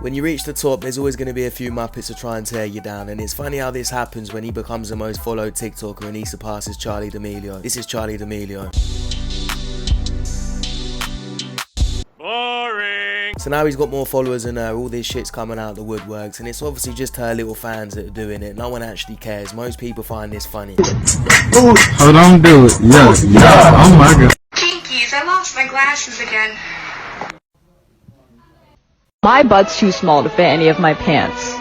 When you reach the top, there's always going to be a few Muppets to try and tear you down, and it's funny how this happens when he becomes the most followed TikToker and he surpasses Charli D'Amelio. This is Charli D'Amelio. Boring. So now he's got more followers than her, all this shit's coming out the woodworks, and it's obviously just her little fans that are doing it. No one actually cares. Most people find this funny. Oh, don't do it. Yes, yes. Oh my god. Jinkies, I lost my glasses again. My butt's too small to fit any of my pants.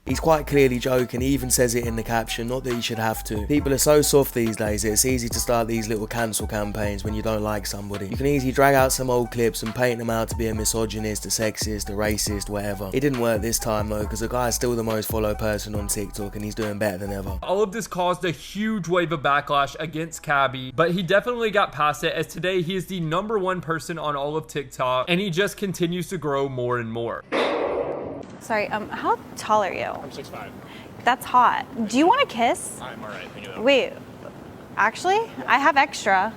He's quite clearly joking, he even says it in the caption, not that he should have to. People are so soft these days that it's easy to start these little cancel campaigns when you don't like somebody. You can easily drag out some old clips and paint them out to be a misogynist, a sexist, a racist, whatever. It didn't work this time though, because the guy's still the most followed person on TikTok and he's doing better than ever. All of this caused a huge wave of backlash against Khaby, but he definitely got past it, as today he is the #1 person on all of TikTok, and he just continues to grow more and more. Sorry, how tall are you? I'm 6'5". That's hot. Do you want a kiss? I'm alright. Wait, actually, I have extra.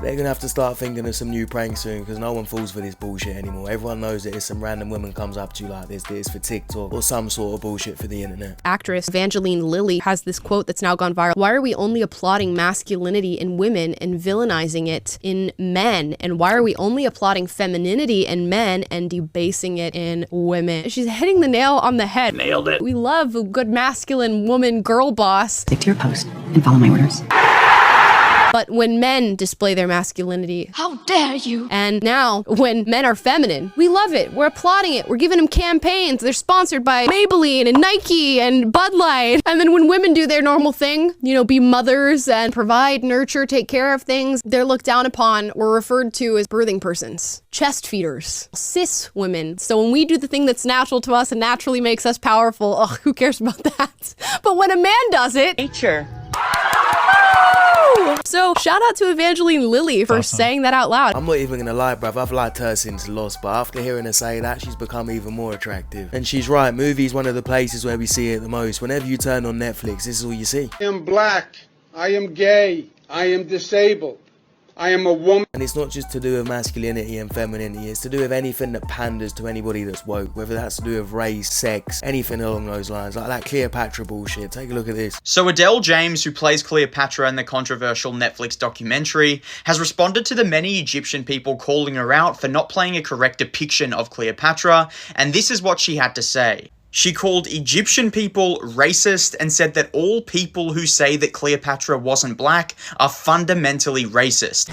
They're gonna have to start thinking of some new pranks soon, because no one falls for this bullshit anymore. Everyone knows that if some random woman comes up to you like this, that it's for TikTok or some sort of bullshit for the internet. Actress Evangeline Lilly has this quote that's now gone viral. Why are we only applauding masculinity in women and villainizing it in men? And why are we only applauding femininity in men and debasing it in women? She's hitting the nail on the head. Nailed it. We love a good masculine woman girl boss. Stick to your post and follow my orders. But when men display their masculinity, How dare you? and now when men are feminine, we love it. We're applauding it. We're giving them campaigns. They're sponsored by Maybelline and Nike and Bud Light. And then when women do their normal thing, you know, be mothers and provide, nurture, take care of things, they're looked down upon or referred to as birthing persons, chest feeders, cis women. So when we do the thing that's natural to us and naturally makes us powerful, oh, who cares about that? But when a man does it, Nature. so shout out to Evangeline Lilly for saying that out loud. I'm not even gonna lie, bruv, I've liked her since Lost, but after hearing her say that, she's become even more attractive. And she's right, movies one of the places where we see it the most. Whenever you turn on Netflix, this is all you see. I am black, I am gay, I am disabled, I am a woman. And it's not just to do with masculinity and femininity, it's to do with anything that panders to anybody that's woke, whether that's to do with race, sex, anything along those lines, like that Cleopatra bullshit. Take a look at this. So Adele James, who plays Cleopatra in the controversial Netflix documentary, has responded to the many Egyptian people calling her out for not playing a correct depiction of Cleopatra, and this is what she had to say. She called Egyptian people racist and said that all people who say that Cleopatra wasn't black are fundamentally racist.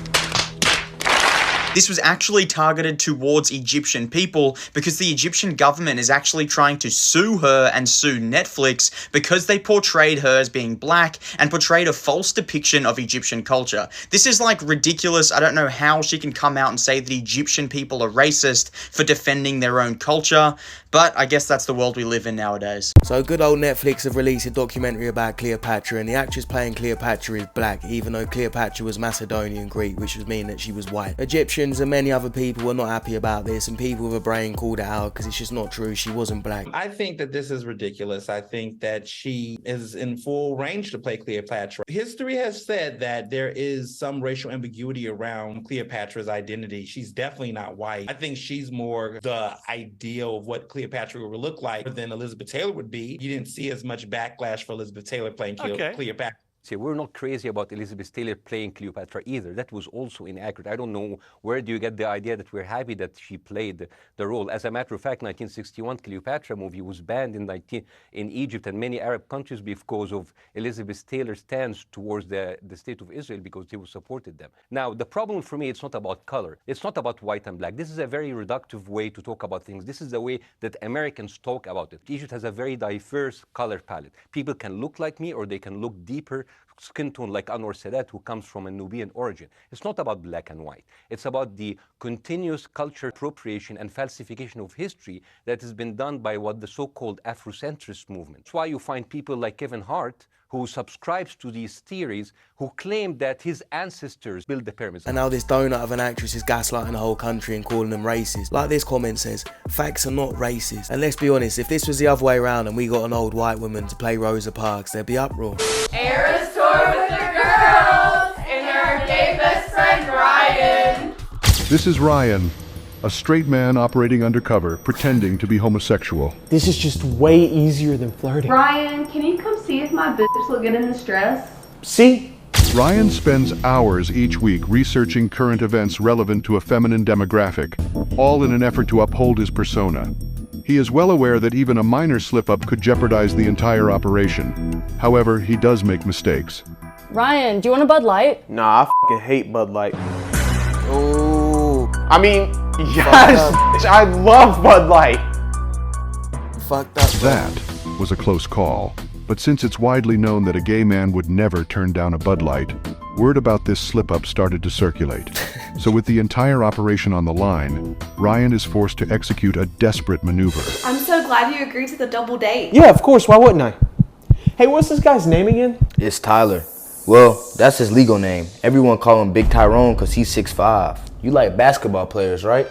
This was actually targeted towards Egyptian people because the Egyptian government is actually trying to sue her and sue Netflix because they portrayed her as being black and portrayed a false depiction of Egyptian culture. This is like ridiculous. I don't know how she can come out and say that Egyptian people are racist for defending their own culture, but I guess that's the world we live in nowadays. So good old Netflix have released a documentary about Cleopatra, and the actress playing Cleopatra is black, even though Cleopatra was Macedonian Greek, which would mean that she was white. Egyptians and many other people were not happy about this, and people with a brain called it out because it's just not true. She wasn't black. I think that this is ridiculous. I think that she is in full range to play Cleopatra. History has said that there is some racial ambiguity around Cleopatra's identity. She's definitely not white. I think she's more the ideal of what Cleopatra would look like than Elizabeth Taylor would be. You didn't see as much backlash for Elizabeth Taylor playing Cleopatra. See, we're not crazy about Elizabeth Taylor playing Cleopatra either. That was also inaccurate. I don't know where do you get the idea that we're happy that she played the role. As a matter of fact, 1961 Cleopatra movie was banned in Egypt and many Arab countries because of Elizabeth Taylor's stance towards the state of Israel, because they supported them. Now, the problem for me, it's not about color. It's not about white and black. This is a very reductive way to talk about things. This is the way that Americans talk about it. Egypt has a very diverse color palette. People can look like me or they can look deeper skin tone like Anwar Sadat, who comes from a Nubian origin. It's not about black and white. It's about the continuous culture appropriation and falsification of history that has been done by what the so-called Afrocentrist movement. That's why you find people like Kevin Hart, who subscribes to these theories, who claim that his ancestors built the pyramids. And now this donut of an actress is gaslighting the whole country and calling them racist. Like this comment says, facts are not racist. And let's be honest, if this was the other way around and we got an old white woman to play Rosa Parks, there'd be uproar. Eras tour with the girls and her gay best friend Ryan. This is Ryan, a straight man operating undercover, pretending to be homosexual. This is just way easier than flirting. Ryan, can you come see if my bitch look good in this dress? See? Ryan spends hours each week researching current events relevant to a feminine demographic, all in an effort to uphold his persona. He is well aware that even a minor slip-up could jeopardize the entire operation. However, he does make mistakes. Ryan, do you want a Bud Light? Nah, I fucking hate Bud Light. Oh, I mean, yes, bitch, I love Bud Light. Fucked up. That was a close call. But since it's widely known that a gay man would never turn down a Bud Light, word about this slip-up started to circulate. So with the entire operation on the line, Ryan is forced to execute a desperate maneuver. I'm so glad you agreed to the double date. Yeah, of course, why wouldn't I? Hey, what's this guy's name again? It's Tyler. Well, that's his legal name. Everyone call him Big Tyrone because he's 6'5". You like basketball players, right?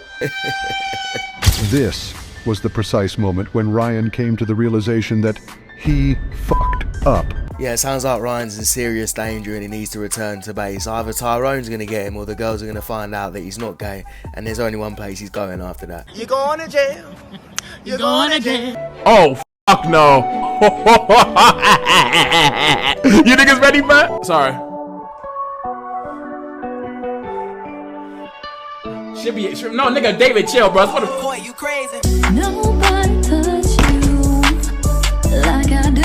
This was the precise moment when Ryan came to the realization that he fucked up. Yeah, it sounds like Ryan's in serious danger and he needs to return to base. Either Tyrone's going to get him or the girls are going to find out that he's not gay, and there's only one place he's going after that. You're going to jail. You're going to jail. Oh, fuck no. You niggas ready, man? Sorry. Should be, no, nigga, David, chill, bro. What the Boy, you crazy. Nobody touch you like I do.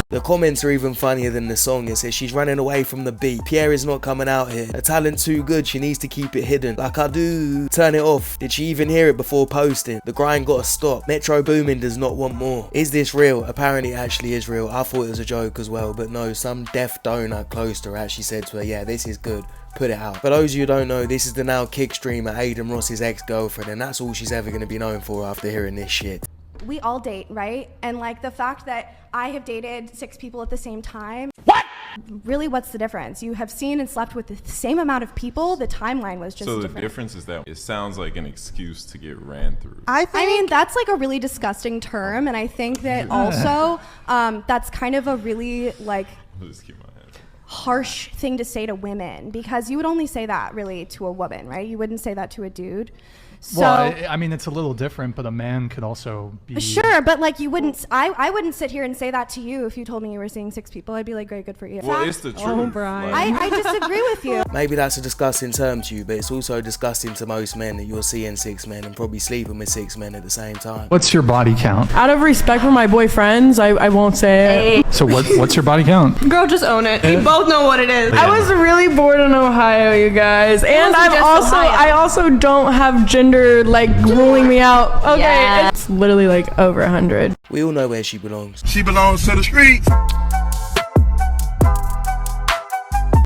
The comments are even funnier than the song. It says she's running away from the beat. Pierre is not coming out here. Her talent too good, she needs to keep it hidden. Like I do. Turn it off. Did she even hear it before posting? The grind gotta stop. Metro Boomin does not want more. Is this real? Apparently it actually is real. I thought it was a joke as well, but no, some deaf donut close to her actually said to her, yeah, this is good. Put it out. For those of you who don't know, this is the now kick streamer Aiden Ross's ex-girlfriend, and that's all she's ever going to be known for after hearing this shit. We all date, right? And like the fact that I have dated 6 people at the same time. What? Really, what's the difference? You have seen and slept with the same amount of people. The timeline was just different. So the difference is that it sounds like an excuse to get ran through. I mean, that's like a really disgusting term, and I think that also that's kind of a really like harsh thing to say to women, because you would only say that really to a woman, right? You wouldn't say that to a dude. So, well, I mean, it's a little different, but a man could also be... Sure, but like you wouldn't... I wouldn't sit here and say that to you if you told me you were seeing 6 people. I'd be like, great, good for you. Well, it's the truth. Oh, Brian. I disagree with you. Maybe that's a disgusting term to you, but it's also disgusting to most men that you're seeing 6 men and probably sleeping with 6 men at the same time. What's your body count? Out of respect for my boyfriends, I won't say it. So what's your body count? Girl, just own it. We both know what it is. I was really bored in Ohio, you guys. And I also don't have gender like ruling me out. Okay, Yeah. it's literally like over 100. We all know where she belongs. She belongs to the streets.